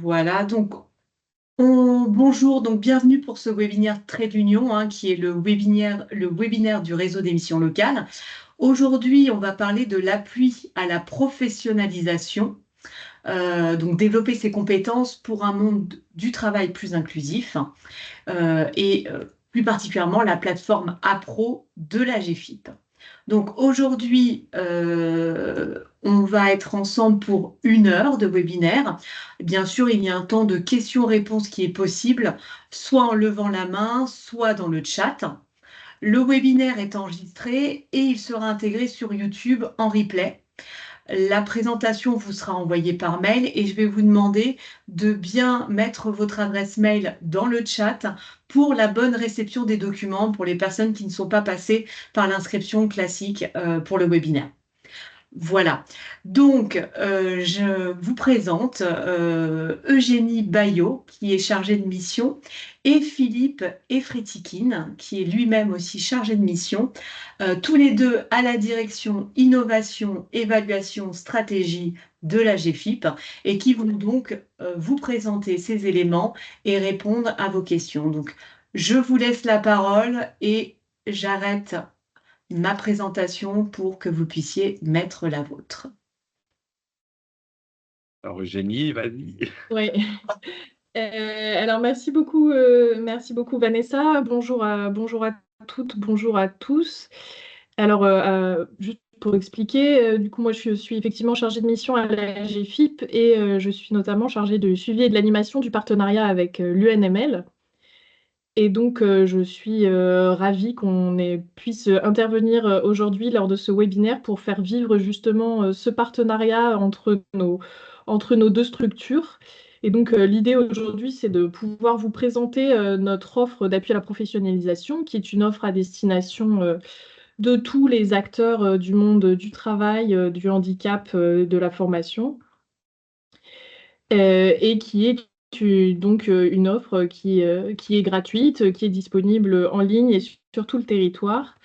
Voilà, donc bonjour, donc bienvenue pour ce webinaire Trait d'Union, qui est le webinaire du réseau d'émissions locales. Aujourd'hui, on va parler de l'appui à la professionnalisation, donc développer ses compétences pour un monde du travail plus inclusif, et plus particulièrement la plateforme APRO de la GFIP. Donc aujourd'hui, on va être ensemble pour 1 heure de webinaire. Bien sûr, il y a un temps de questions-réponses qui est possible, soit en levant la main, soit dans le chat. Le webinaire est enregistré et il sera intégré sur YouTube en replay. La présentation vous sera envoyée par mail et je vais vous demander de bien mettre votre adresse mail dans le chat pour la bonne réception des documents pour les personnes qui ne sont pas passées par l'inscription classique pour le webinaire. Voilà, donc je vous présente Eugénie Bayot, qui est chargée de mission, et Philippe Efretikine, qui est lui-même aussi chargé de mission, tous les deux à la direction innovation, évaluation, stratégie de la GFIP, et qui vont donc vous présenter ces éléments et répondre à vos questions. Donc, je vous laisse la parole et j'arrête ma présentation pour que vous puissiez mettre la vôtre. Alors, Eugénie, vas-y. Oui. Alors, merci beaucoup Vanessa. Bonjour à toutes, bonjour à tous. Alors, juste pour expliquer, du coup, moi, je suis effectivement chargée de mission à la GFIP et je suis notamment chargée de suivi et de l'animation du partenariat avec l'UNML. Et donc, je suis ravie puisse intervenir aujourd'hui lors de ce webinaire pour faire vivre justement ce partenariat entre nos deux structures. Et donc, l'idée aujourd'hui, c'est de pouvoir vous présenter notre offre d'appui à la professionnalisation, qui est une offre à destination de tous les acteurs du monde du travail, du handicap, de la formation, et qui est donc une offre qui est gratuite, qui est disponible en ligne et sur tout le territoire,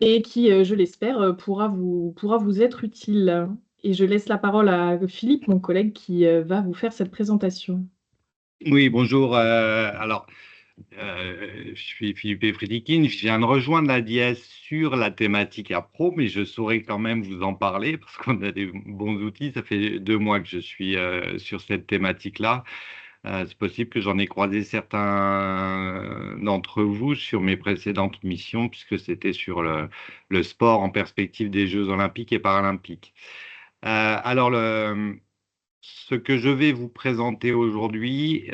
et qui, je l'espère, pourra vous être utile. Et je laisse la parole à Philippe, mon collègue, qui va vous faire cette présentation. Oui, bonjour. Je suis Philippe Efretikine. Je viens de rejoindre la DIES sur la thématique APRO, mais je saurais quand même vous en parler parce qu'on a des bons outils. Ça fait 2 mois que je suis sur cette thématique-là. C'est possible que j'en ai croisé certains d'entre vous sur mes précédentes missions, puisque c'était sur le sport en perspective des Jeux olympiques et paralympiques. Ce que je vais vous présenter aujourd'hui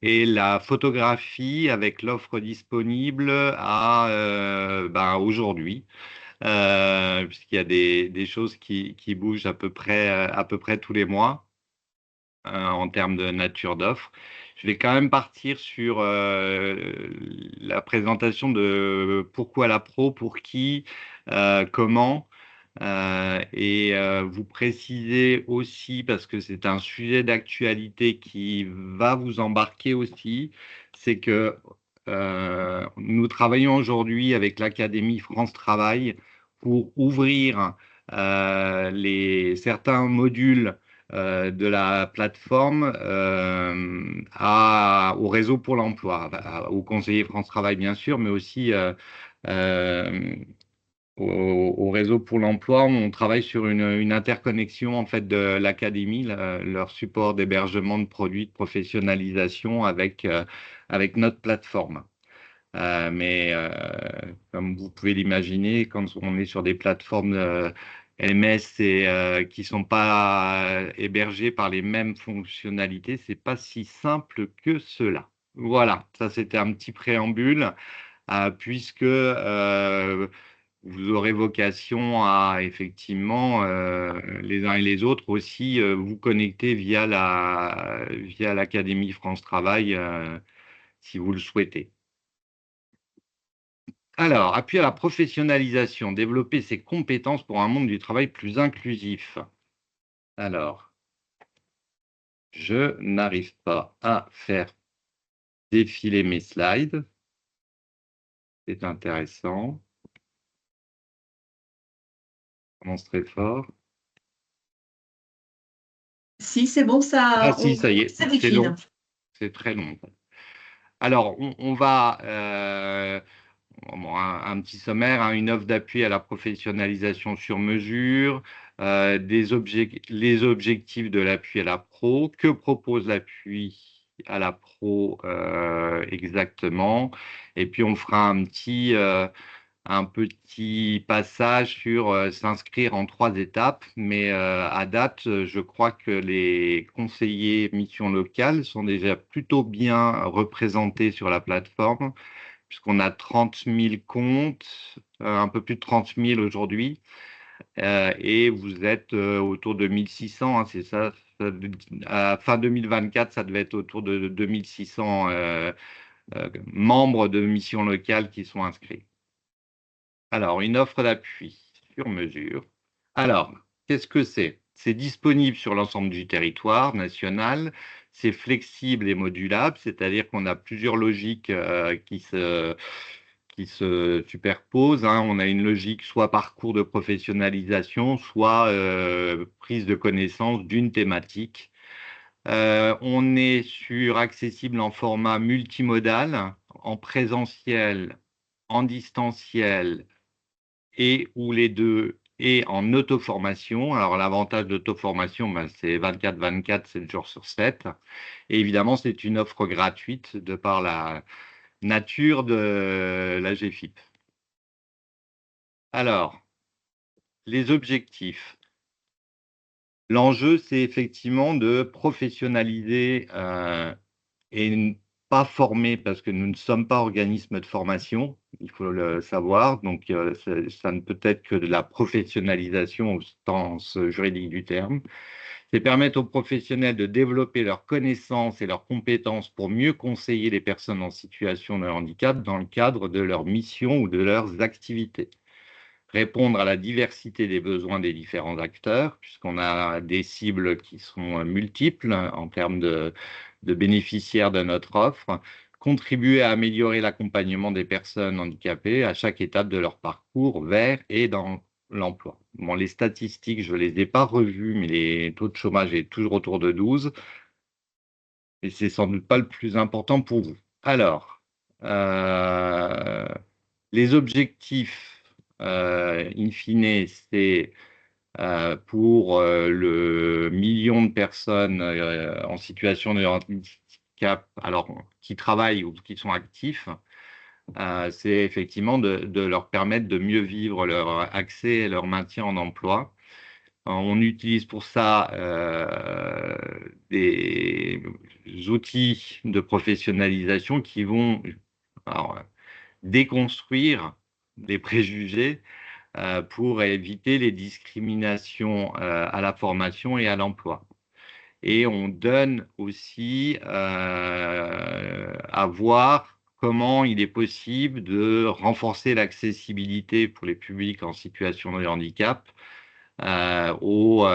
est la photographie avec l'offre disponible aujourd'hui, puisqu'il y a des choses qui bougent à peu près tous les mois en termes de nature d'offre. Je vais quand même partir sur la présentation de pourquoi la pro, pour qui, comment. Vous préciser aussi, parce que c'est un sujet d'actualité qui va vous embarquer aussi, c'est que nous travaillons aujourd'hui avec l'Académie France Travail pour ouvrir certains modules de la plateforme au réseau pour l'emploi, aux conseillers France Travail bien sûr, mais aussi euh, au réseau pour l'emploi. On travaille sur une interconnexion en fait de l'académie, leur support d'hébergement de produits de professionnalisation avec notre plateforme. Comme vous pouvez l'imaginer, quand on est sur des plateformes LMS qui sont pas hébergées par les mêmes fonctionnalités, c'est pas si simple que cela. Voilà, ça c'était un petit préambule, puisque vous aurez vocation à effectivement les uns et les autres aussi vous connecter via l'Académie France Travail si vous le souhaitez. Alors, appui à la professionnalisation, développer ses compétences pour un monde du travail plus inclusif. Alors, je n'arrive pas à faire défiler mes slides. C'est intéressant. Je commence très fort. Si, c'est bon, Ah ça, si, ça y est, ça c'est décline. long, c'est très long. Alors, on va, bon, un petit sommaire, hein, une offre d'appui à la professionnalisation sur mesure, les objectifs de l'appui à la pro, que propose l'appui à la pro exactement, et puis on fera un petit passage sur s'inscrire en 3 étapes, mais à date, je crois que les conseillers missions locales sont déjà plutôt bien représentés sur la plateforme, puisqu'on a 30 000 comptes, un peu plus de 30 000 aujourd'hui, et vous êtes autour de 1 600, hein, c'est ça, à fin 2024, ça devait être autour de 2 600 membres de missions locales qui sont inscrits. Alors, une offre d'appui sur mesure. Alors, qu'est-ce que c'est? C'est disponible sur l'ensemble du territoire national, c'est flexible et modulable, c'est-à-dire qu'on a plusieurs logiques qui se superposent, hein. On a une logique soit parcours de professionnalisation, soit prise de connaissance d'une thématique. On est accessible en format multimodal, en présentiel, en distanciel et ou les deux, et en auto-formation. Alors, l'avantage de l'auto-formation, ben, c'est 24/24, 7 jours sur 7. Et évidemment, c'est une offre gratuite de par la nature de la GFIP. Alors, les objectifs. L'enjeu, c'est effectivement de professionnaliser et pas former, parce que nous ne sommes pas organisme de formation, il faut le savoir. Donc, ça ne peut être que de la professionnalisation au sens juridique du terme. C'est permettre aux professionnels de développer leurs connaissances et leurs compétences pour mieux conseiller les personnes en situation de handicap dans le cadre de leur mission ou de leurs activités. Répondre à la diversité des besoins des différents acteurs, puisqu'on a des cibles qui sont multiples en termes de bénéficiaires de notre offre, contribuer à améliorer l'accompagnement des personnes handicapées à chaque étape de leur parcours vers et dans l'emploi. Bon, les statistiques, je ne les ai pas revues, mais les taux de chômage est toujours autour de 12, et c'est sans doute pas le plus important pour vous. Alors, euh, les objectifs, in fine, c'est pour le million de personnes en situation de handicap, alors qui travaillent ou qui sont actifs, c'est effectivement de leur permettre de mieux vivre leur accès et leur maintien en emploi. On utilise pour ça des outils de professionnalisation qui vont alors, déconstruire des préjugés pour éviter les discriminations à la formation et à l'emploi. Et on donne aussi à voir comment il est possible de renforcer l'accessibilité pour les publics en situation de handicap aux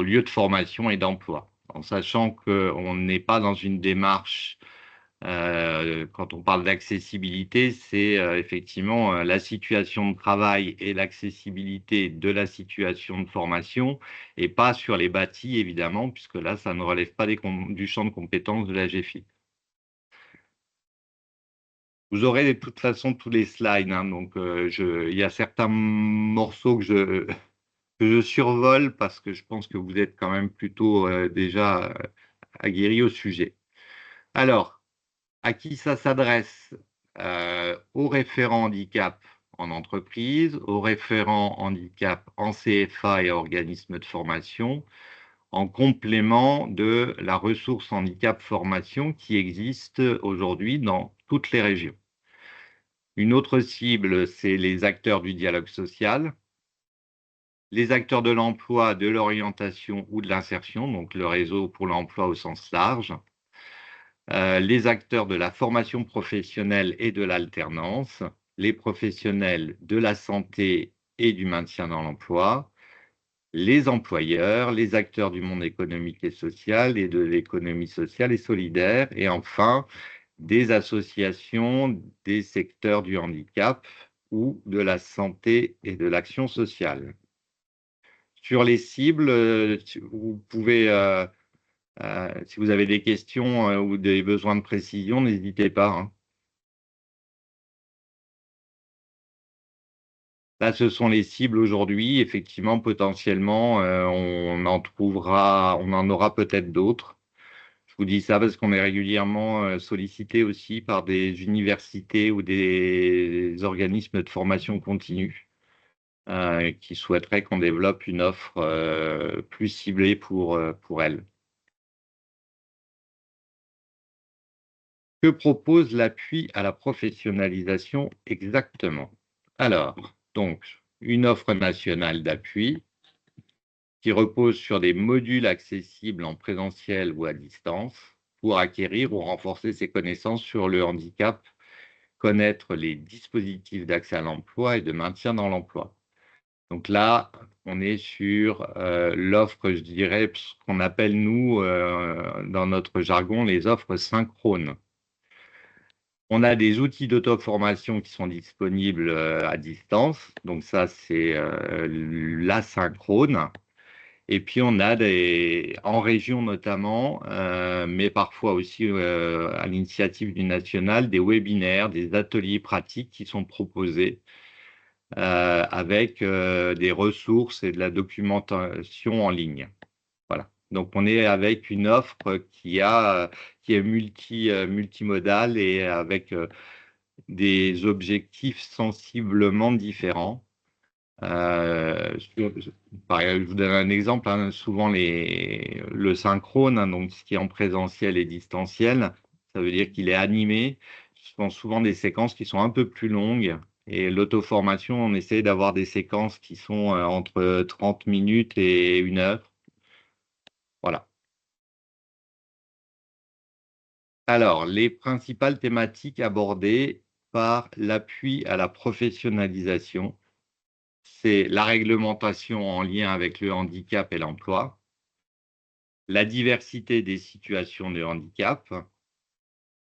lieux de formation et d'emploi, en sachant qu'on n'est pas dans une démarche quand on parle d'accessibilité, c'est effectivement la situation de travail et l'accessibilité de la situation de formation, et pas sur les bâtis, évidemment, puisque là, ça ne relève pas du champ de compétences de la GFIP. Vous aurez de toute façon tous les slides, hein, donc il y a certains morceaux que je survole parce que je pense que vous êtes quand même plutôt déjà aguerris au sujet. Alors, à qui ça s'adresse? Aux référents handicap en entreprise, aux référents handicap en CFA et organismes de formation, en complément de la ressource handicap formation qui existe aujourd'hui dans toutes les régions. Une autre cible, c'est les acteurs du dialogue social, les acteurs de l'emploi, de l'orientation ou de l'insertion, donc le réseau pour l'emploi au sens large, les acteurs de la formation professionnelle et de l'alternance, les professionnels de la santé et du maintien dans l'emploi, les employeurs, les acteurs du monde économique et social et de l'économie sociale et solidaire, et enfin des associations des secteurs du handicap ou de la santé et de l'action sociale. Sur les cibles, vous pouvez, si vous avez des questions ou des besoins de précision, n'hésitez pas, hein. Là, ce sont les cibles aujourd'hui. Effectivement, potentiellement, on en aura peut-être d'autres. Je vous dis ça parce qu'on est régulièrement sollicité aussi par des universités ou des organismes de formation continue qui souhaiteraient qu'on développe une offre plus ciblée pour elles. Que propose l'appui à la professionnalisation exactement? Alors, donc, une offre nationale d'appui qui repose sur des modules accessibles en présentiel ou à distance pour acquérir ou renforcer ses connaissances sur le handicap, connaître les dispositifs d'accès à l'emploi et de maintien dans l'emploi. Donc là, on est sur l'offre, je dirais, ce qu'on appelle, nous, dans notre jargon, les offres synchrones. On a des outils d'auto-formation qui sont disponibles à distance. Donc ça, c'est l'asynchrone. Et puis, on a en région notamment, mais parfois aussi à l'initiative du national, des webinaires, des ateliers pratiques qui sont proposés avec des ressources et de la documentation en ligne. Voilà. Donc, on est avec une offre qui est multimodale et avec des objectifs sensiblement différents. Je vous donne un exemple, hein, souvent le synchrone, hein, donc ce qui est en présentiel et distanciel, ça veut dire qu'il est animé. Ce sont souvent des séquences qui sont un peu plus longues. Et l'auto-formation, on essaie d'avoir des séquences qui sont entre 30 minutes et 1 heure. Voilà. Alors, les principales thématiques abordées par l'appui à la professionnalisation, c'est la réglementation en lien avec le handicap et l'emploi, la diversité des situations de handicap,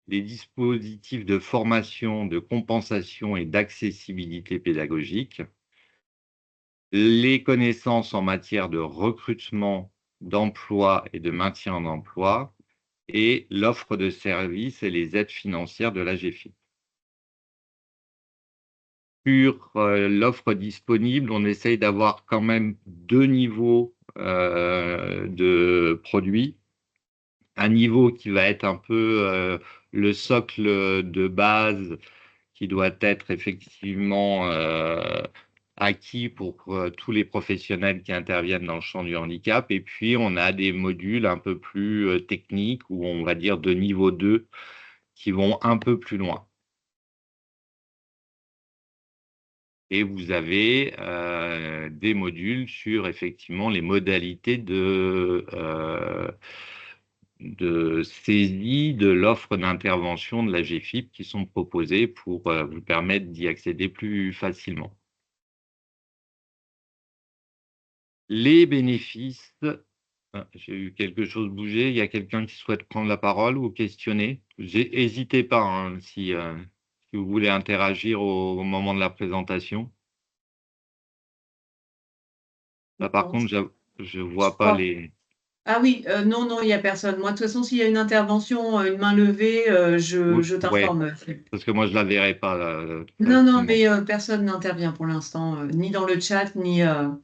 les dispositifs de formation, de compensation et d'accessibilité pédagogique, les connaissances en matière de recrutement, d'emploi et de maintien en emploi, et l'offre de services et les aides financières de l'AGEFIP. Sur l'offre disponible, on essaye d'avoir quand même 2 niveaux de produits. Un niveau qui va être un peu le socle de base qui doit être effectivement acquis pour tous les professionnels qui interviennent dans le champ du handicap. Et puis, on a des modules un peu plus techniques, ou on va dire de niveau 2, qui vont un peu plus loin. Et vous avez des modules sur effectivement les modalités de saisie de l'offre d'intervention de la GFIP qui sont proposées pour vous permettre d'y accéder plus facilement. Les bénéfices, j'ai eu quelque chose bouger, il y a quelqu'un qui souhaite prendre la parole ou questionner? N'hésitez pas, hein, si vous voulez interagir au moment de la présentation. Là, par contre, je Je vois pas crois. les... Ah oui, non, non, il y a personne. Moi, de toute façon, s'il y a une intervention, une main levée, je Ouais, t'informe. parce que moi, je la verrai pas Non, non, facilement. mais personne n'intervient pour l'instant, ni dans le chat, ni au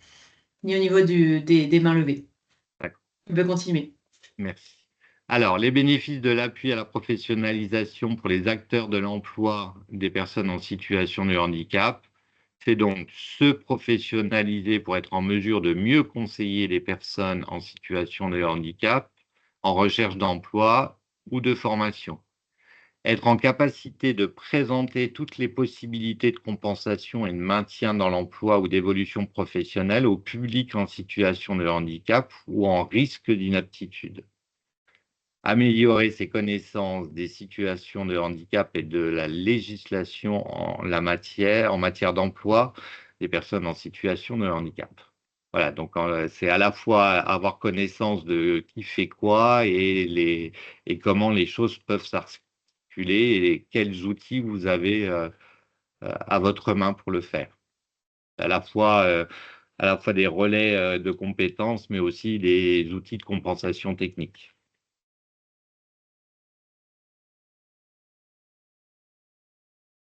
niveau des mains levées. D'accord, Tu peux continuer. merci. Alors, les bénéfices de l'appui à la professionnalisation pour les acteurs de l'emploi des personnes en situation de handicap, c'est donc se professionnaliser pour être en mesure de mieux conseiller les personnes en situation de handicap, en recherche d'emploi ou de formation. Être en capacité de présenter toutes les possibilités de compensation et de maintien dans l'emploi ou d'évolution professionnelle au public en situation de handicap ou en risque d'inaptitude. Améliorer ses connaissances des situations de handicap et de la législation en matière d'emploi des personnes en situation de handicap. Voilà, donc c'est à la fois avoir connaissance de qui fait quoi et comment les choses peuvent s'articuler et quels outils vous avez à votre main pour le faire. À la fois à la fois des relais de compétences, mais aussi des outils de compensation technique.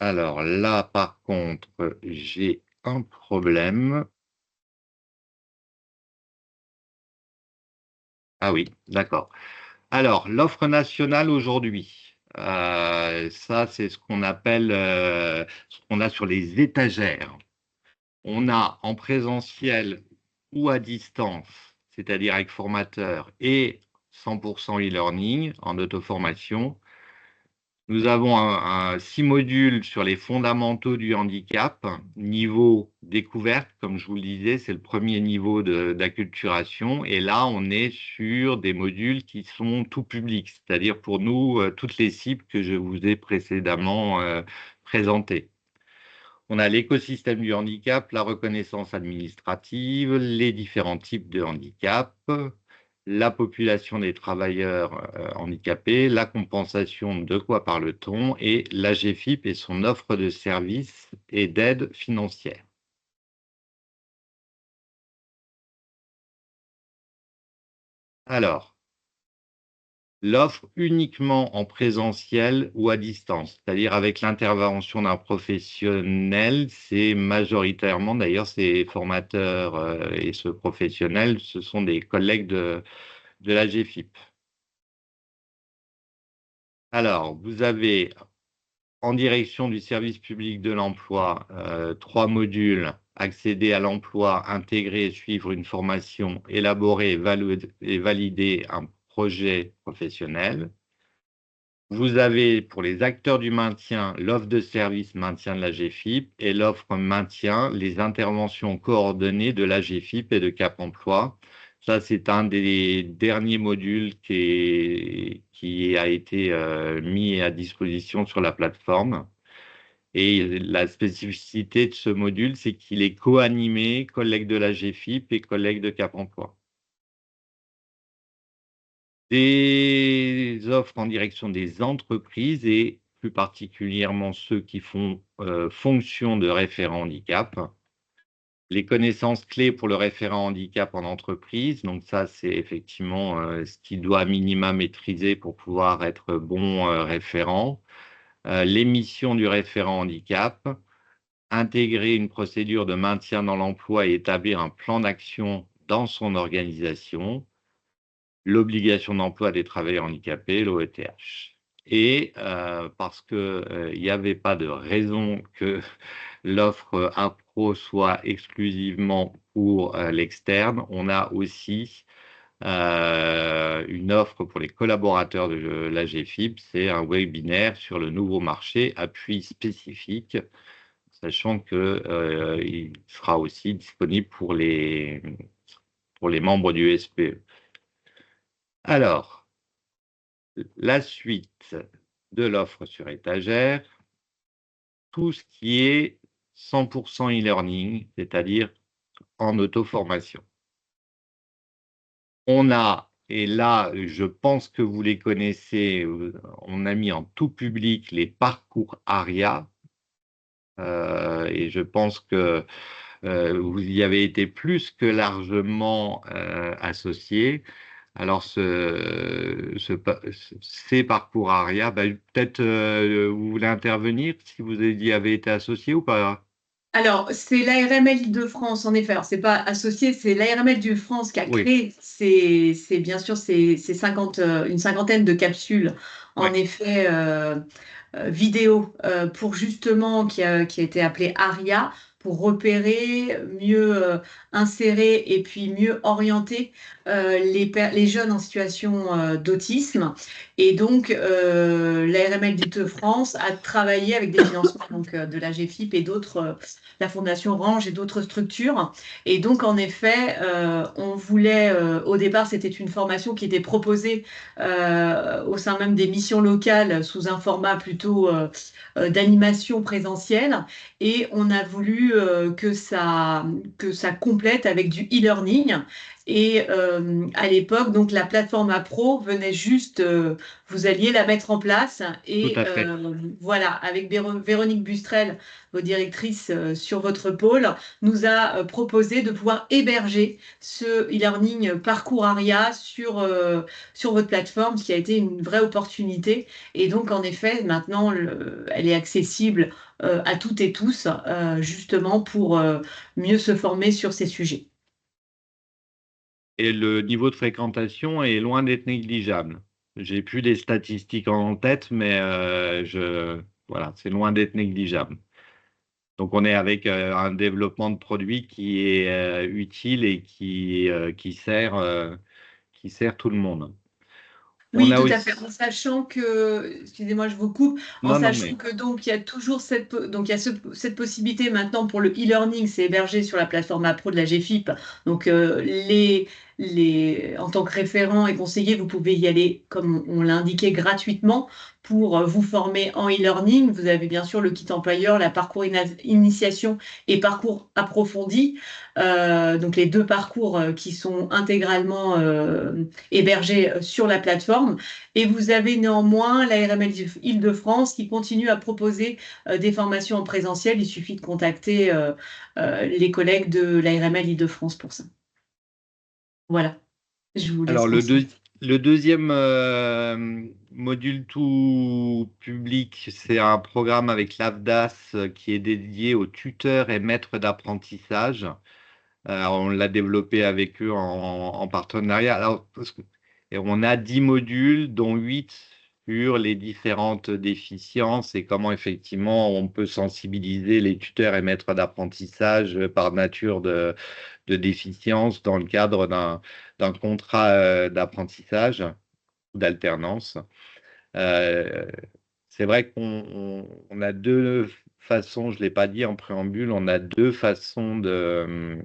Alors là, par contre, j'ai un problème. Ah oui, d'accord. Alors, l'offre nationale aujourd'hui, ça, c'est ce qu'on appelle, ce qu'on a sur les étagères. On a en présentiel ou à distance, c'est-à-dire avec formateur et 100 e-learning en auto-formation. Nous avons 6 modules sur les fondamentaux du handicap, niveau découverte, comme je vous le disais, c'est le premier niveau d'acculturation. Et là, on est sur des modules qui sont tout publics, c'est-à-dire pour nous, toutes les cibles que je vous ai précédemment présentées. On a l'écosystème du handicap, la reconnaissance administrative, les différents types de handicap, la population des travailleurs handicapés, la compensation, de quoi parle-t-on, et l'AGFIP et son offre de services et d'aide financière. Alors, l'offre uniquement en présentiel ou à distance, c'est-à-dire avec l'intervention d'un professionnel, c'est majoritairement, d'ailleurs, ces formateurs et ce professionnel, ce sont des collègues de la GFIP. Alors, vous avez en direction du service public de l'emploi 3 modules: accéder à l'emploi, intégrer et suivre une formation, élaborer et valider un projet professionnel. Vous avez pour les acteurs du maintien l'offre de service maintien de la GFIP et l'offre maintien, les interventions coordonnées de la GFIP et de Cap Emploi. Ça, c'est un des derniers modules qui a été mis à disposition sur la plateforme. Et la spécificité de ce module, c'est qu'il est co-animé collègues de la GFIP et collègues de Cap Emploi. Des offres en direction des entreprises et plus particulièrement ceux qui font fonction de référent handicap. Les connaissances clés pour le référent handicap en entreprise, donc ça, c'est effectivement ce qu'il doit à minima maîtriser pour pouvoir être bon référent. Les missions du référent handicap, intégrer une procédure de maintien dans l'emploi et établir un plan d'action dans son organisation. L'obligation d'emploi des travailleurs handicapés, l'OETH. Et parce qu'il n'y avait pas de raison que l'offre Appro soit exclusivement pour l'externe, on a aussi une offre pour les collaborateurs de la GFIP, c'est un webinaire sur le nouveau marché, appui spécifique, sachant qu'il sera aussi disponible pour les membres du SPE. Alors, la suite de l'offre sur étagère, tout ce qui est 100 e-learning, c'est-à-dire en auto-formation. On a, et là, je pense que vous les connaissez, on a mis en tout public les parcours ARIA, et je pense que vous y avez été plus que largement associés. Alors, ces parcours ARIA, peut-être vous voulez intervenir si vous y avez été associé ou pas? Alors, c'est l'ARML Île-de-France, en effet. Alors, c'est pas associé, c'est l'ARML Île-de-France qui a Oui, créé bien sûr ces 50, une cinquantaine de capsules, en ouais. effet, vidéo, pour justement, qui a été appelé ARIA, pour repérer, mieux insérer et puis mieux orienter les jeunes en situation d'autisme. Et donc, l'ARML d'Île-de-France a travaillé avec des financements donc, de la GFIP et d'autres, la Fondation Range et d'autres structures. Et donc, en effet, on voulait, au départ, c'était une formation qui était proposée au sein même des missions locales sous un format plutôt d'animation présentielle. Et on a voulu que ça complète avec du e-learning. Et à l'époque, donc la plateforme Appro venait juste vous alliez la mettre en place. Tout Et à fait. voilà, avec Véronique Bustrel, vos directrices sur votre pôle, nous a proposé de pouvoir héberger ce e-learning Parcours ARIA sur votre plateforme, ce qui a été une vraie opportunité. Et donc, en effet, maintenant, elle est accessible à toutes et tous, justement pour mieux se former sur ces sujets. Et le niveau de fréquentation est loin d'être négligeable. J'ai plus les statistiques en tête, mais voilà, c'est loin d'être négligeable. Donc, on est avec un développement de produit qui est utile et qui sert tout le monde. On Oui, a tout à fait. aussi... En sachant que, excusez-moi, je vous coupe, en Non, non, sachant mais que donc il y a toujours donc il y a cette possibilité maintenant pour le e-learning, c'est hébergé sur la plateforme Appro de la GFIP. Donc en tant que référent et conseiller, vous pouvez y aller, comme on l'a indiqué, gratuitement pour vous former en e-learning. Vous avez bien sûr le kit employeur, la parcours initiation et parcours approfondi. Donc les deux parcours qui sont intégralement hébergés sur la plateforme. Et vous avez néanmoins l'ARML Île-de-France qui continue à proposer des formations en présentiel. Il suffit de contacter les collègues de l'ARML Île-de-France pour ça. Voilà, je vous laisse alors continuer. le deuxième module tout public, c'est un programme avec l'AFDAS qui est dédié aux tuteurs et maîtres d'apprentissage. On l'a développé avec eux en partenariat. Alors, et on a 10 modules, dont 8 sur les différentes déficiences et comment effectivement on peut sensibiliser les tuteurs et maîtres d'apprentissage par nature de déficience dans le cadre d'un contrat d'apprentissage ou d'alternance. Euh, c'est vrai qu'on a deux façons, je ne l'ai pas dit en préambule, on a deux façons de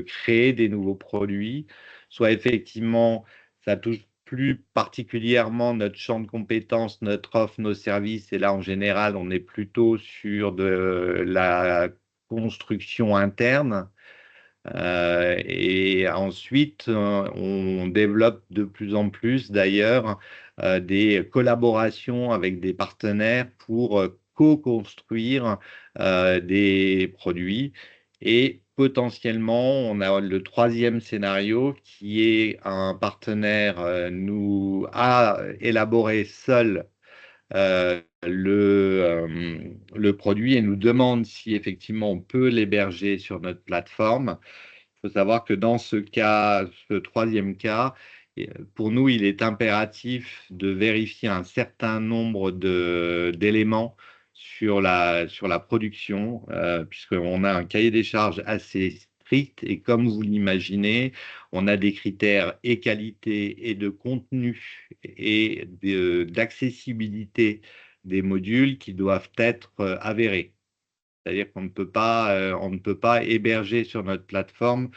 créer des nouveaux produits. Soit effectivement, ça touche plus particulièrement notre champ de compétences, notre offre, nos services, et là en général, on est plutôt sur de la construction interne. Et ensuite, on développe de plus en plus d'ailleurs des collaborations avec des partenaires pour co-construire des produits. Et potentiellement, on a le troisième scénario qui est un partenaire nous a élaboré seul le produit et nous demande si effectivement on peut l'héberger sur notre plateforme. Il faut savoir que dans ce cas, ce troisième cas, pour nous, il est impératif de vérifier un certain nombre d'éléments sur la production, puisqu'on a un cahier des charges assez strict et comme vous l'imaginez, on a des critères et qualité et de contenu et d'accessibilité des modules qui doivent être avérés. C'est-à-dire on ne peut pas héberger sur notre plateforme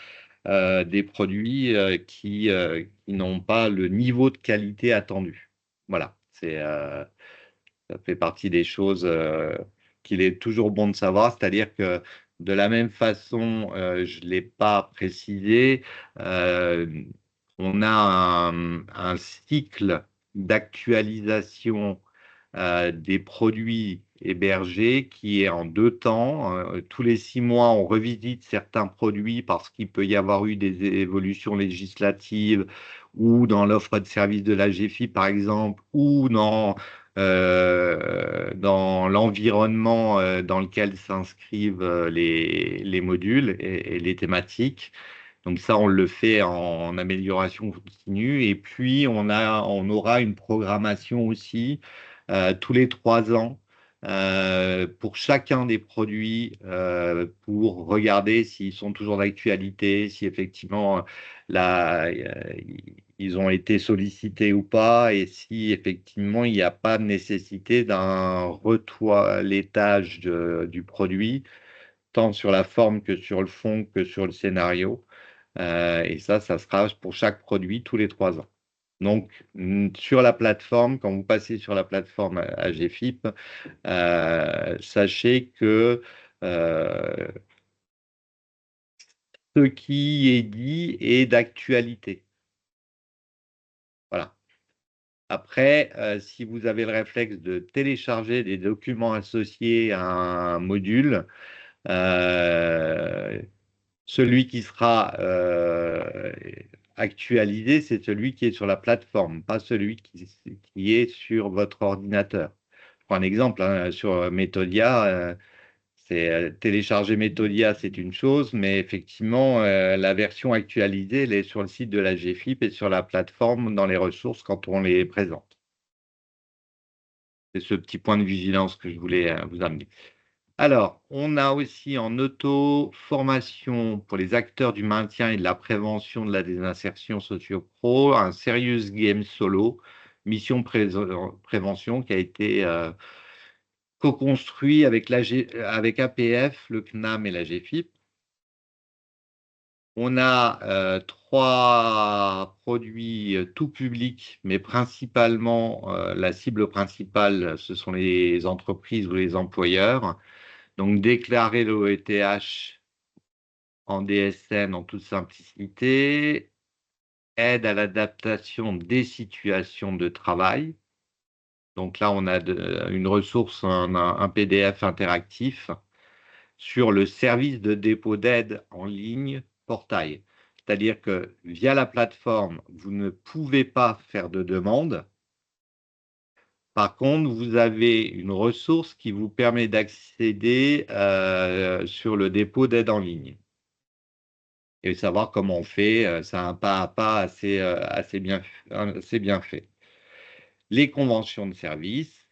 des produits qui n'ont pas le niveau de qualité attendu. Voilà, ça fait partie des choses qu'il est toujours bon de savoir. C'est-à-dire que de la même façon, je ne l'ai pas précisé, euh, on a un cycle d'actualisation des produits hébergés qui est en deux temps. Tous les 6 mois, on revisite certains produits parce qu'il peut y avoir eu des évolutions législatives ou dans l'offre de service de la GFI, par exemple, ou dans l'environnement dans lequel s'inscrivent les modules et les thématiques. Donc ça, on le fait en amélioration continue. Et puis, on aura une programmation aussi tous les 3 ans pour chacun des produits pour regarder s'ils sont toujours d'actualité, si effectivement ils ont été sollicités ou pas, et si effectivement il n'y a pas de nécessité d'un retoilettage du produit, tant sur la forme que sur le fond que sur le scénario. Et ça sera pour chaque produit tous les 3 ans. Donc, sur la plateforme, quand vous passez sur la plateforme AGFIP, sachez que ce qui est dit est d'actualité. Voilà. Après, si vous avez le réflexe de télécharger des documents associés à un module, euh, celui qui sera actualisé, c'est celui qui est sur la plateforme, pas celui qui est sur votre ordinateur. Je prends un exemple, hein, sur Methodia. Télécharger Methodia, c'est une chose, mais effectivement, la version actualisée, elle est sur le site de la GFIP et sur la plateforme dans les ressources quand on les présente. C'est ce petit point de vigilance que je voulais vous amener. Alors, on a aussi en auto-formation pour les acteurs du maintien et de la prévention de la désinsertion socio-pro, un Serious Game Solo, mission prévention, qui a été co-construit avec APF, le CNAM et la GFIP. On a 3 produits tout publics, mais principalement, la cible principale, ce sont les entreprises ou les employeurs. Donc, déclarer l'OETH en DSN en toute simplicité, aide à l'adaptation des situations de travail. Donc là, on a une ressource, un PDF interactif sur le service de dépôt d'aide en ligne Portail. C'est-à-dire que via la plateforme, vous ne pouvez pas faire de demande. Par contre, vous avez une ressource qui vous permet d'accéder sur le dépôt d'aide en ligne et savoir comment on fait. C'est un pas à pas assez bien fait. Les conventions de service,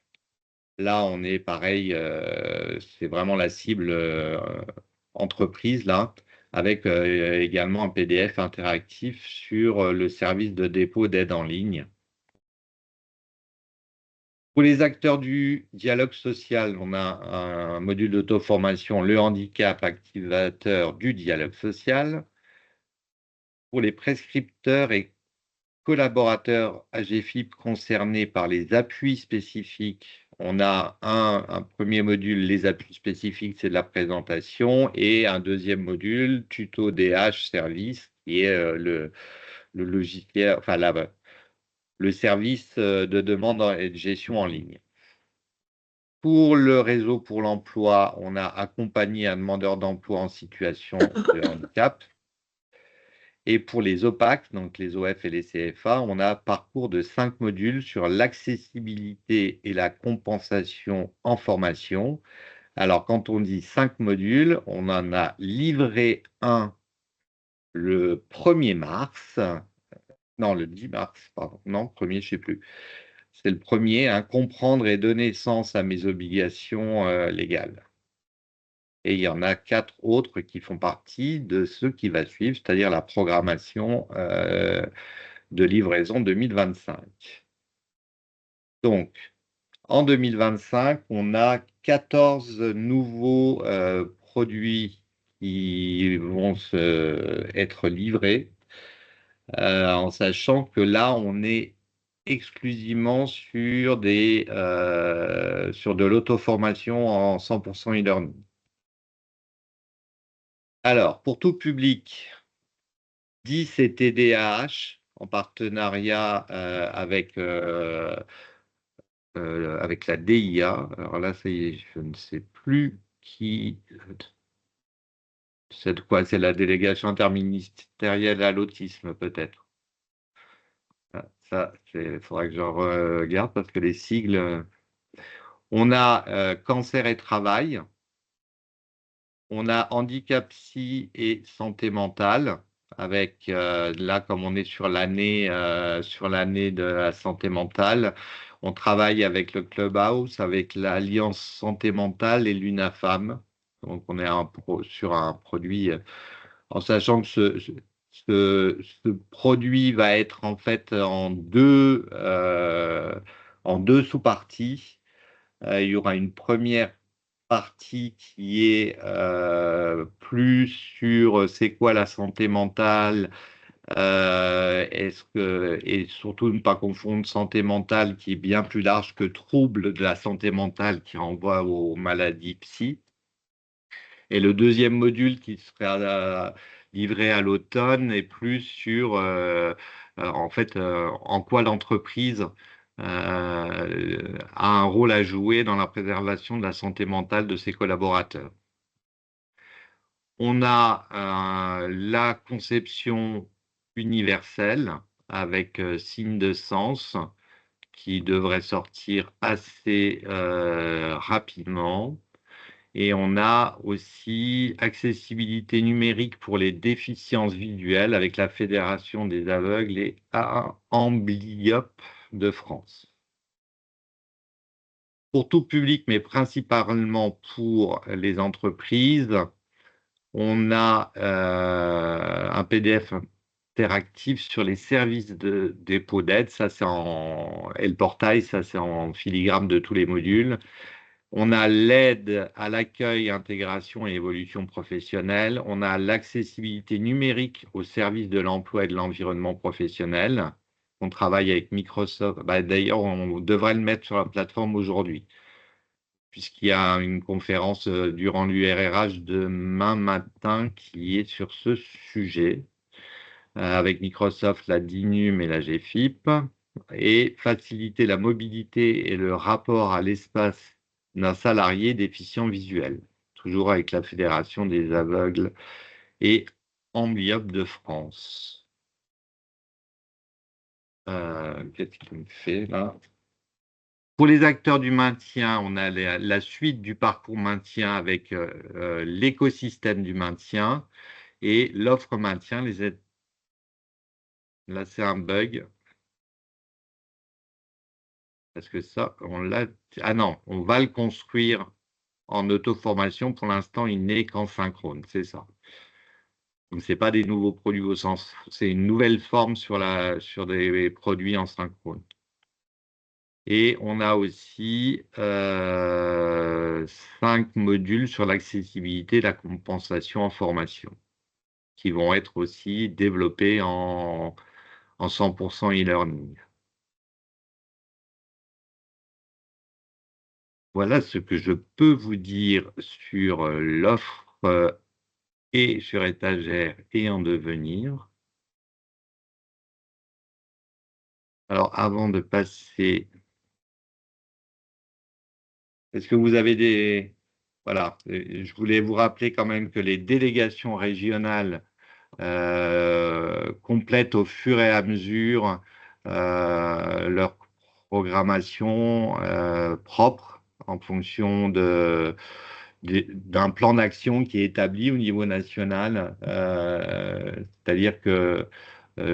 là, on est pareil, c'est vraiment la cible entreprise, là, avec également un PDF interactif sur le service de dépôt d'aide en ligne. Pour les acteurs du dialogue social, on a un module d'auto-formation, le handicap activateur du dialogue social. Pour les prescripteurs et collaborateurs AGFIP concernés par les appuis spécifiques, on a un premier module, les appuis spécifiques, c'est de la présentation, et un deuxième module, tuto DH service, qui est le logiciel, enfin le service de demande et de gestion en ligne. Pour le réseau pour l'emploi, on a accompagné un demandeur d'emploi en situation de handicap. Et pour les OPAC, donc les OF et les CFA, on a un parcours de 5 modules sur l'accessibilité et la compensation en formation. Alors, quand on dit 5 modules, on en a livré un le 1er mars. Non, le 10 mars, pardon. Non, 1er, je ne sais plus. C'est le premier, hein, comprendre et donner sens à mes obligations légales. Et il y en a 4 autres qui font partie de ceux qui va suivre, c'est-à-dire la programmation de livraison 2025. Donc, en 2025, on a 14 nouveaux produits qui vont être livrés, en sachant que là, on est exclusivement sur sur de l'auto-formation en 100% e-learning. Alors, pour tout public, 10 et TDAH en partenariat avec la DIA. Alors là, je ne sais plus qui. C'est quoi? C'est la délégation interministérielle à l'autisme, peut-être. Ah, ça, il faudra que je regarde parce que les sigles. On a cancer et travail. On a handicap psy et santé mentale. Avec là, comme on est sur l'année de la santé mentale, on travaille avec le Clubhouse, avec l'Alliance Santé Mentale et l'UNAFAM. Donc, on est sur un produit, en sachant que ce produit va être en fait en deux sous-parties. Il y aura une première partie qui est plus sur c'est quoi la santé mentale, et surtout ne pas confondre santé mentale qui est bien plus large que trouble de la santé mentale qui renvoie aux maladies psy. Et le deuxième module qui sera livré à l'automne est plus sur en fait en quoi l'entreprise a un rôle à jouer dans la préservation de la santé mentale de ses collaborateurs. On a la conception universelle avec signe de sens qui devrait sortir assez rapidement. Et on a aussi accessibilité numérique pour les déficiences visuelles avec la Fédération des aveugles et amblyopes de France. Pour tout public, mais principalement pour les entreprises, on a un PDF interactif sur les services de dépôt d'aide, ça c'est et le portail, ça c'est en filigrane de tous les modules. On a l'aide à l'accueil, intégration et évolution professionnelle. On a l'accessibilité numérique au service de l'emploi et de l'environnement professionnel. On travaille avec Microsoft. D'ailleurs, on devrait le mettre sur la plateforme aujourd'hui, puisqu'il y a une conférence durant l'URRH demain matin qui est sur ce sujet, avec Microsoft, la DINUM et la GFIP, et faciliter la mobilité et le rapport à l'espace d'un salarié déficient visuel, toujours avec la Fédération des aveugles et amblyopes de France. Qu'est-ce qu'il me fait là? Pour les acteurs du maintien, on a la suite du parcours maintien avec l'écosystème du maintien et l'offre maintien. Les aides. Là, c'est un bug. Parce que ça, on l'a. Ah non, on va le construire en auto-formation. Pour l'instant, il n'est qu'en synchrone, c'est ça. Donc, ce n'est pas des nouveaux produits au sens, c'est une nouvelle forme sur des produits en synchrone. Et on a aussi 5 modules sur l'accessibilité et la compensation en formation, qui vont être aussi développés en 100% e-learning. Voilà ce que je peux vous dire sur l'offre et sur étagère et en devenir. Alors, avant de passer, est-ce que vous avez des... Voilà, je voulais vous rappeler quand même que les délégations régionales complètent au fur et à mesure leur programmation propre en fonction d'un plan d'action qui est établi au niveau national. C'est-à-dire que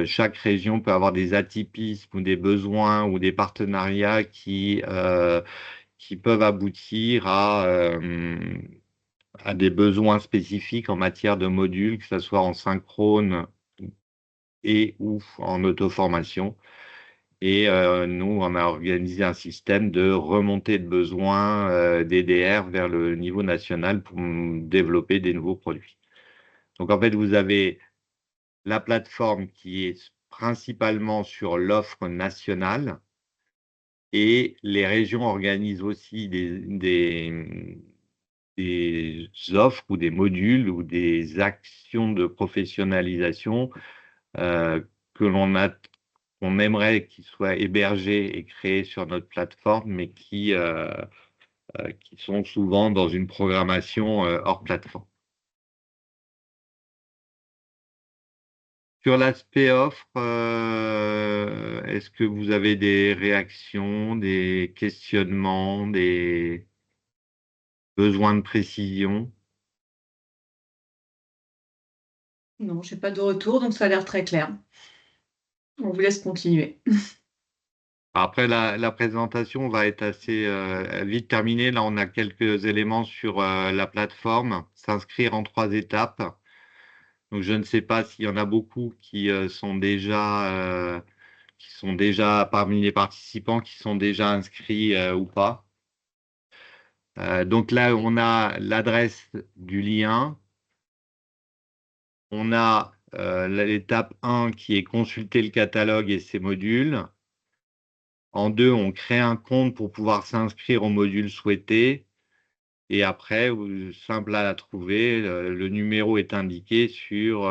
chaque région peut avoir des atypismes ou des besoins ou des partenariats qui peuvent aboutir à des besoins spécifiques en matière de modules, que ce soit en synchrone et ou en auto-formation. Et nous, on a organisé un système de remontée de besoins DDR vers le niveau national pour développer des nouveaux produits. Donc, en fait, vous avez la plateforme qui est principalement sur l'offre nationale et les régions organisent aussi des offres ou des modules ou des actions de professionnalisation que qu'on aimerait qu'ils soient hébergés et créés sur notre plateforme, mais qui sont souvent dans une programmation hors plateforme. Sur l'aspect offre, est-ce que vous avez des réactions, des questionnements, des besoins de précision? Non, je n'ai pas de retour, donc ça a l'air très clair. On vous laisse continuer. Après, la présentation va être assez vite terminée. Là, on a quelques éléments sur la plateforme, s'inscrire en 3 étapes. Donc, je ne sais pas s'il y en a beaucoup qui sont déjà parmi les participants, qui sont déjà inscrits ou pas. Donc là, on a l'adresse du lien. On a l'étape 1 qui est consulter le catalogue et ses modules. En 2, on crée un compte pour pouvoir s'inscrire au module souhaité. Et après, simple à la trouver, le numéro est indiqué sur...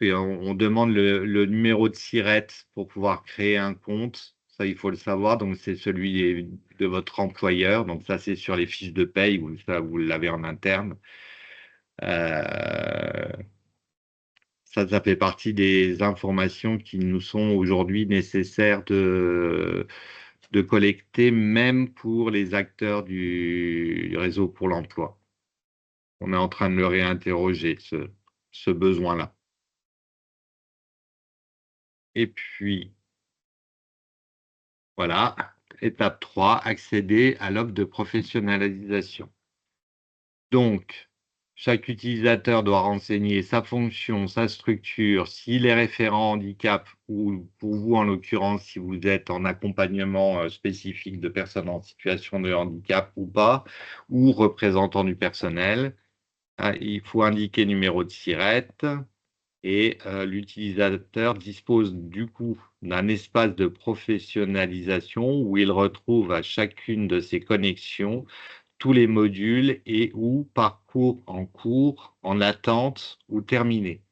et on demande le numéro de SIRET pour pouvoir créer un compte. Ça, il faut le savoir. Donc, c'est celui de votre employeur. Donc, ça, c'est sur les fiches de paye, ça, vous l'avez en interne. Euh, ça fait partie des informations qui nous sont aujourd'hui nécessaires de collecter, même pour les acteurs du réseau pour l'emploi. On est en train de le réinterroger, ce besoin-là. Et puis, voilà, étape 3, accéder à l'offre de professionnalisation. Donc, chaque utilisateur doit renseigner sa fonction, sa structure, s'il est référent handicap ou pour vous, en l'occurrence, si vous êtes en accompagnement spécifique de personnes en situation de handicap ou pas, ou représentant du personnel. Il faut indiquer numéro de SIRET et l'utilisateur dispose du coup d'un espace de professionnalisation où il retrouve à chacune de ses connexions tous les modules et ou parcours en cours, en attente ou terminé.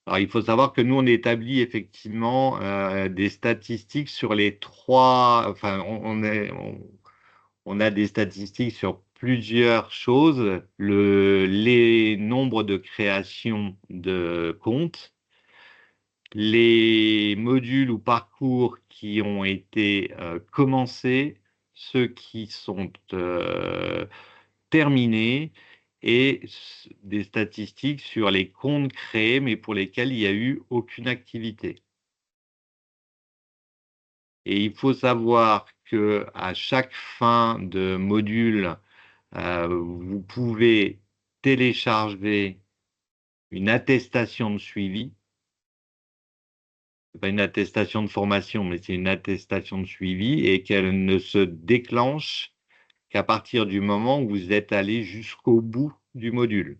Alors, il faut savoir que nous, on établit effectivement des statistiques sur les trois, enfin, on a des statistiques sur plusieurs choses, les nombres de créations de comptes, les modules ou parcours qui ont été commencés, ceux qui sont terminés et des statistiques sur les comptes créés mais pour lesquels il n'y a eu aucune activité. Et il faut savoir qu'à chaque fin de module, vous pouvez télécharger une attestation de suivi. Ce n'est pas une attestation de formation, mais c'est une attestation de suivi et qu'elle ne se déclenche qu'à partir du moment où vous êtes allé jusqu'au bout du module.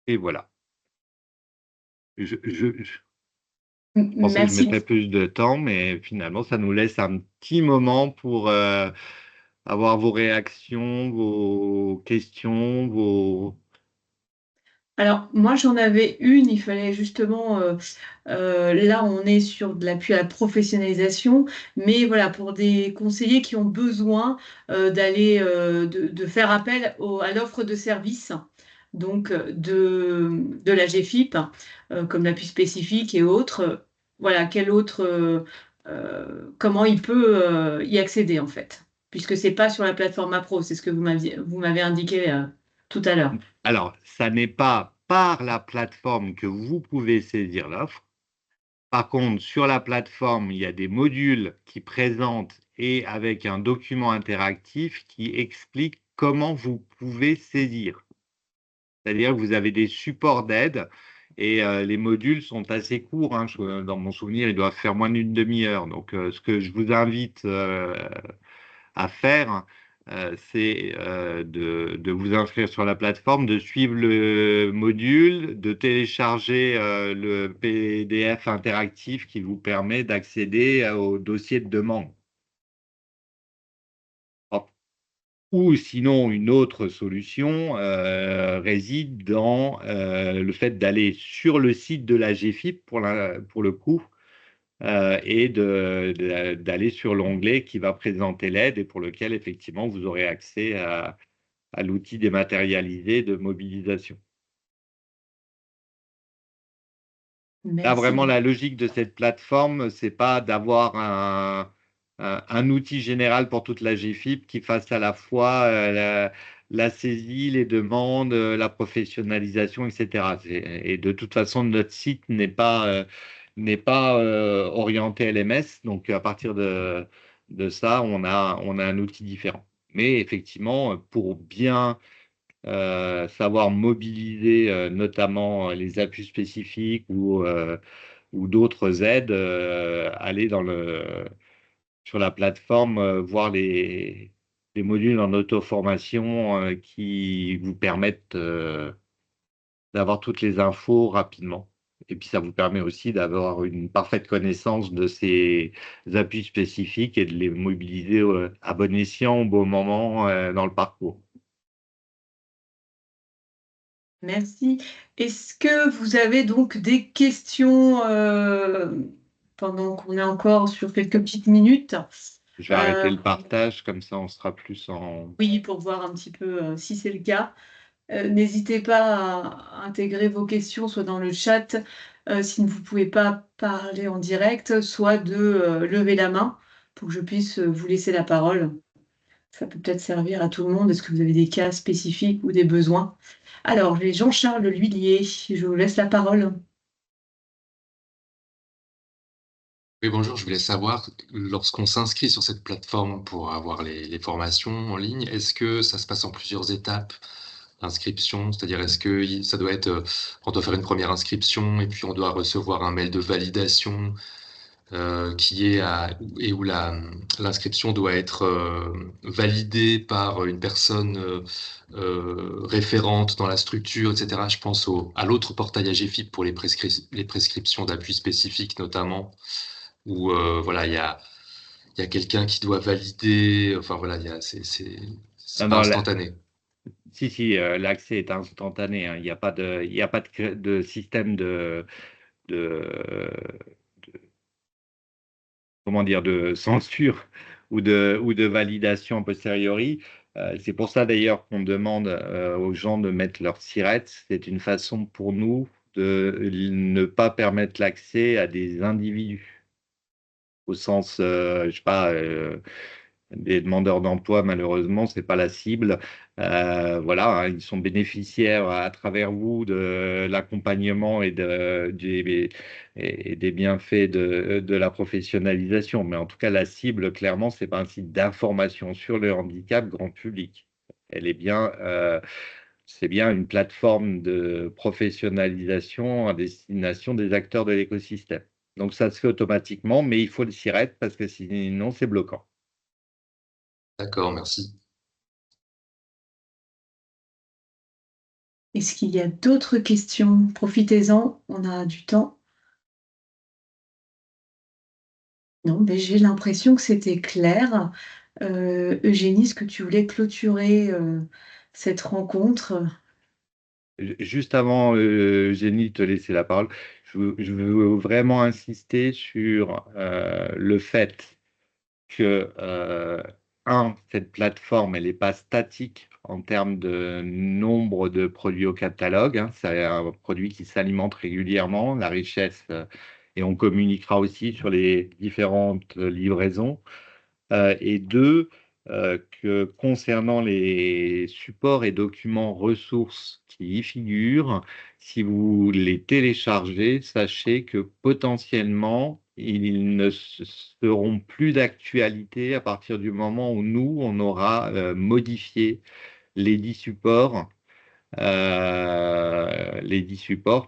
Et voilà. Je pensais que je Merci. mettrais plus de temps, mais finalement, ça nous laisse un petit moment pour avoir vos réactions, vos questions, vos... Alors, moi, j'en avais une, il fallait justement, là, on est sur de l'appui à la professionnalisation, mais voilà, pour des conseillers qui ont besoin de faire appel à l'offre de service, donc de la GFIP, comme l'appui spécifique et autres, voilà, comment il peut y accéder en fait, puisque c'est pas sur la plateforme Appro, c'est ce que vous m'avez indiqué tout à l'heure. Alors, ça n'est pas par la plateforme que vous pouvez saisir l'offre. Par contre, sur la plateforme, il y a des modules qui présentent et avec un document interactif qui explique comment vous pouvez saisir. C'est-à-dire que vous avez des supports d'aide et les modules sont assez courts. Hein. Dans mon souvenir, ils doivent faire moins d'une demi-heure. Donc, ce que je vous invite à faire, c'est de vous inscrire sur la plateforme, de suivre le module, de télécharger le PDF interactif qui vous permet d'accéder au dossier de demande. Ou sinon, une autre solution réside dans le fait d'aller sur le site de la GFIP pour le coup et d'aller sur l'onglet qui va présenter l'aide et pour lequel effectivement vous aurez accès à l'outil dématérialisé de mobilisation. Là, Merci vraiment, beaucoup. la logique de cette plateforme, c'est pas d'avoir un outil général pour toute la GFIP qui fasse à la fois la saisie, les demandes, la professionnalisation, etc. Et de toute façon, notre site n'est pas orienté LMS. Donc, à partir de ça, on a un outil différent. Mais effectivement, pour bien savoir mobiliser notamment les appuis spécifiques ou d'autres aides, aller sur la plateforme, voir les modules en auto-formation qui vous permettent d'avoir toutes les infos rapidement. Et puis ça vous permet aussi d'avoir une parfaite connaissance de ces appuis spécifiques et de les mobiliser à bon escient au bon moment dans le parcours. Merci. Est-ce que vous avez donc des questions pendant qu'on est encore sur quelques petites minutes? Je vais arrêter le partage, comme ça on sera plus en... Oui, pour voir un petit peu si c'est le cas. N'hésitez pas à intégrer vos questions, soit dans le chat, si vous ne pouvez pas parler en direct, soit de lever la main pour que je puisse vous laisser la parole. Ça peut peut-être servir à tout le monde. Est-ce que vous avez des cas spécifiques ou des besoins? Alors, j'ai Jean-Charles L'Huillier, je vous laisse la parole. Oui, bonjour, je voulais savoir, lorsqu'on s'inscrit sur cette plateforme pour avoir les formations en ligne, est-ce que ça se passe en plusieurs étapes, l'inscription? C'est-à-dire, est-ce que ça doit être, on doit faire une première inscription et puis on doit recevoir un mail de validation et où l'inscription doit être validée par une personne référente dans la structure, etc. Je pense à l'autre portail AGFIP pour les prescriptions d'appui spécifiques notamment, où voilà, il y a quelqu'un qui doit valider. Enfin voilà, c'est pas Non, instantané. si, l'accès est instantané, hein. Il n'y a pas de système de comment dire, de censure ou de validation a posteriori. C'est pour ça d'ailleurs qu'on demande aux gens de mettre leur SIRET. C'est une façon pour nous de ne pas permettre l'accès à des individus, au sens, je sais pas, des demandeurs d'emploi, malheureusement, c'est pas la cible. Voilà, hein, ils sont bénéficiaires à travers vous de l'accompagnement et des bienfaits de la professionnalisation. Mais en tout cas, la cible, clairement, c'est pas un site d'information sur le handicap grand public. Elle est bien, c'est bien une plateforme de professionnalisation à destination des acteurs de l'écosystème. Donc ça se fait automatiquement, mais il faut le SIRET parce que sinon c'est bloquant. D'accord, merci. Est-ce qu'il y a d'autres questions? Profitez-en, on a du temps. Non, mais j'ai l'impression que c'était clair. Eugénie, est-ce que tu voulais clôturer cette rencontre? Juste avant, Jenny, te laisser la parole, je veux vraiment insister sur le fait que, cette plateforme, elle n'est pas statique en termes de nombre de produits au catalogue, hein. C'est un produit qui s'alimente régulièrement, la richesse, et on communiquera aussi sur les différentes livraisons. Et deux, que concernant les supports et documents ressources qui y figurent, si vous les téléchargez, sachez que potentiellement, ils ne seront plus d'actualité à partir du moment où nous, on aura modifié les 10 supports,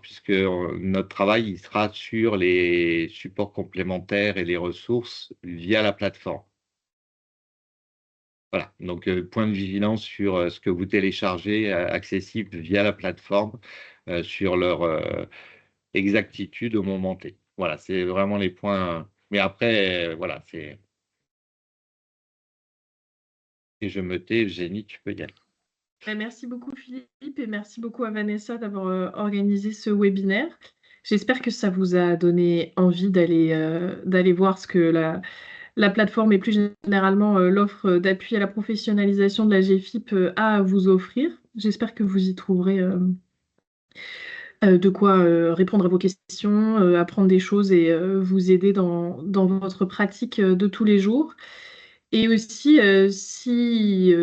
puisque notre travail il sera sur les supports complémentaires et les ressources via la plateforme. Voilà, donc point de vigilance sur ce que vous téléchargez, accessible via la plateforme, sur leur exactitude au moment T. Voilà, c'est vraiment les points. Mais après, voilà, c'est. Et je me tais, Eugénie, tu peux y aller. Merci beaucoup Philippe et merci beaucoup à Vanessa d'avoir organisé ce webinaire. J'espère que ça vous a donné envie d'aller voir ce que la plateforme et plus généralement l'offre d'appui à la professionnalisation de la GFIP a à vous offrir. J'espère que vous y trouverez de quoi répondre à vos questions, apprendre des choses et vous aider dans votre pratique de tous les jours. Et aussi, si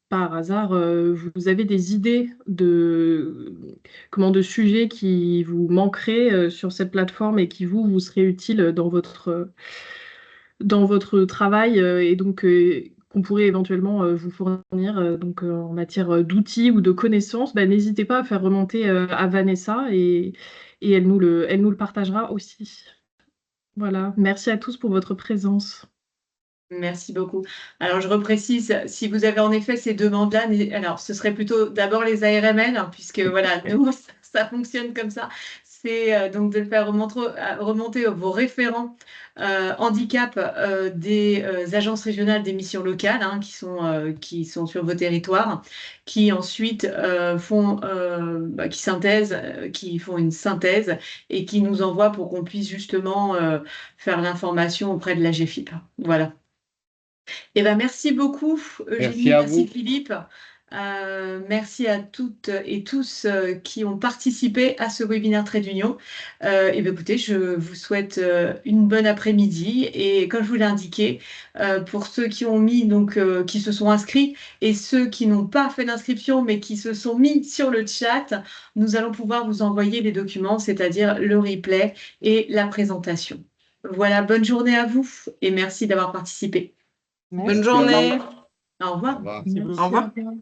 par hasard vous avez des idées de sujets qui vous manqueraient sur cette plateforme et qui vous seraient utiles dans votre travail et donc qu'on pourrait éventuellement vous fournir en matière d'outils ou de connaissances, bah, n'hésitez pas à faire remonter à Vanessa et elle nous le partagera aussi. Voilà, merci à tous pour votre présence. Merci beaucoup. Alors, je reprécise, si vous avez en effet ces demandes-là, alors ce serait plutôt d'abord les ARML, hein, puisque voilà, nous, ça fonctionne comme ça. fait donc de le faire remonter vos référents handicap des agences régionales des missions locales qui sont sur vos territoires, qui ensuite qui font une synthèse et qui nous envoient pour qu'on puisse justement faire l'information auprès de la GFIP. Voilà. Eh ben, merci beaucoup, Eugénie, Merci à merci vous. Philippe. Merci à toutes et tous qui ont participé à ce webinaire Trait d'Union. Et bien, écoutez, je vous souhaite une bonne après-midi. Et comme je vous l'ai indiqué, pour ceux qui ont mis, qui se sont inscrits et ceux qui n'ont pas fait d'inscription mais qui se sont mis sur le chat, nous allons pouvoir vous envoyer les documents, c'est-à-dire le replay et la présentation. Voilà, bonne journée à vous et merci d'avoir participé. Bonne Merci. journée. Au Au revoir. revoir. Merci beaucoup. Au revoir. Au revoir.